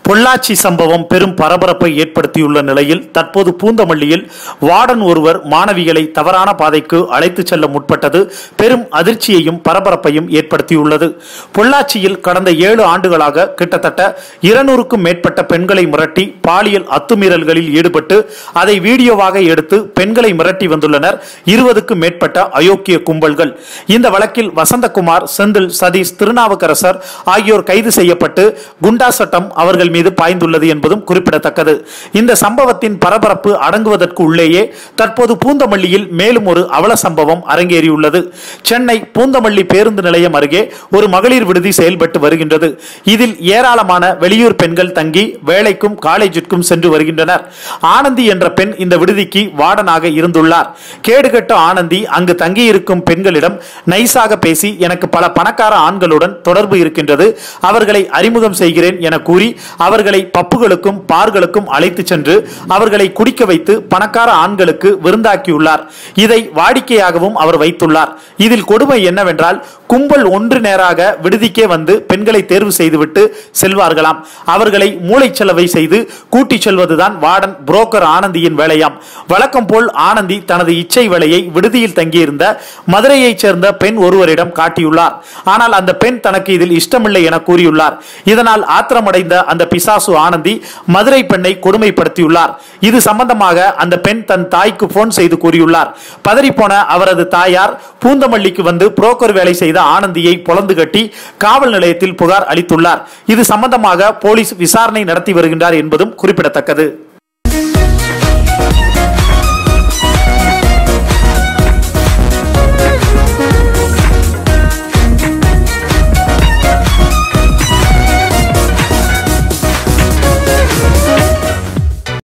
பொள்ளாச்சி சம்பவம் பெரும் பரபரப்பை ஏற்படுத்தியுள்ள நிலையில் தற்போது பூந்தமல்லியில் வார்டன் ஒருவர் மாணவிகளை தவறான பாதைக்கு அழைத்து செல்ல முற்பட்டது பெரும் அதிர்ச்சியையும் பரபரப்பையும் ஏற்படுத்தியுள்ளது. பொள்ளாச்சியில் கடந்த 7 ஆண்டுகளாக கிட்டத்தட்ட 200க்கும் மேற்பட்ட பெண்களை மிரட்டி பாலியல் அத்துமீறல்களில் ஈடுபட்டு அதை வீடியோவாக எடுத்து பெண்களை மிரட்டி வந்துள்ளனர் 20க்கும் மேற்பட்ட அயோக்கிய கும்பல்கள். இந்த வழக்கில் வசந்தகுமார், செந்தில், சதீஷ், திருநாவுக்கரசர் ஆகியோர் கைது செய்யப்பட்டு குண்டா சட்டம் அவர்கள் மீது பாய்ந்துள்ளது என்பதும் குறிப்பிடத்தக்கது. இந்த சம்பவத்தின் பரபரப்பு அடங்குவதற்கு உள்ளேயே தற்போது பூந்தமல்லியில் மேலும் ஒரு அவல சம்பவம் அரங்கேறியுள்ளது. சென்னை பூந்தமல்லி பேருந்து நிலையம் அருகே ஒரு மகளிர் விடுதி செயல்பட்டு வருகின்றது. இதில் ஏராளமான வெளியூர் பெண்கள் தங்கி வேலைக்கும் காலேஜிற்கும் சென்று வருகின்றனர். ஆனந்தி என்ற பெண் இந்த விடுதிக்கு வார்டனாக இருந்துள்ளார். கேடுகட்ட ஆனந்தி அங்கு தங்கியிருக்கும் பெண்களிடம் நைசாக பேசி எனக்கு பல பணக்கார ஆண்களுடன் தொடர்பு இருக்கின்றது, அவர்களை அறிமுகம் செய்கிறேன் என கூறி அவர்களை பப்புகளுக்கும் பார்களுக்கும் அழைத்து சென்று அவர்களை குடிக்க வைத்து பணக்கார ஆண்களுக்கு விருந்தாக்கியுள்ளார். இதை வாடிக்கையாகவும் அவர் வைத்துள்ளார். இதில் கொடுமை என்னவென்றால் கும்பல் ஒன்று நேராக விடுதிக்கே வந்து பெண்களை தேர்வு செய்துவிட்டு செல்வார்களாம். அவர்களை மூளைச்சலவை செய்து கூட்டிச் செல்வதுதான் வார்டன் புரோக்கர் ஆனந்தியின் வேலையாம். வழக்கம் போல் ஆனந்தி தனது இச்சை வேலையை விடுதியில் தங்கியிருந்த மதுரையைச் சேர்ந்த பெண் ஒருவரிடம் காட்டியுள்ளார். ஆனால் அந்த பெண் தனக்கு இதில் இஷ்டமில்லை என கூறியுள்ளார். இதனால் ஆத்திரமடைந்த அந்த பிசாசு ஆனந்தி மதுரை பெண்ணை கொடுமைப்படுத்தியுள்ளார். இது சம்பந்தமாக அந்த பெண் தன் தாய்க்கு போன் செய்து கூறியுள்ளார். பதறிப்போன அவரது தாயார் பூந்தமல்லிக்கு வந்து புரோக்கர் வேலை செய்த ஆனந்தியை பொளந்து கட்டி காவல் நிலையத்தில் புகார் அளித்துள்ளார். இது சம்பந்தமாக போலீஸ் விசாரணை நடத்தி வருகின்றார் என்பதும் குறிப்பிடத்தக்கது.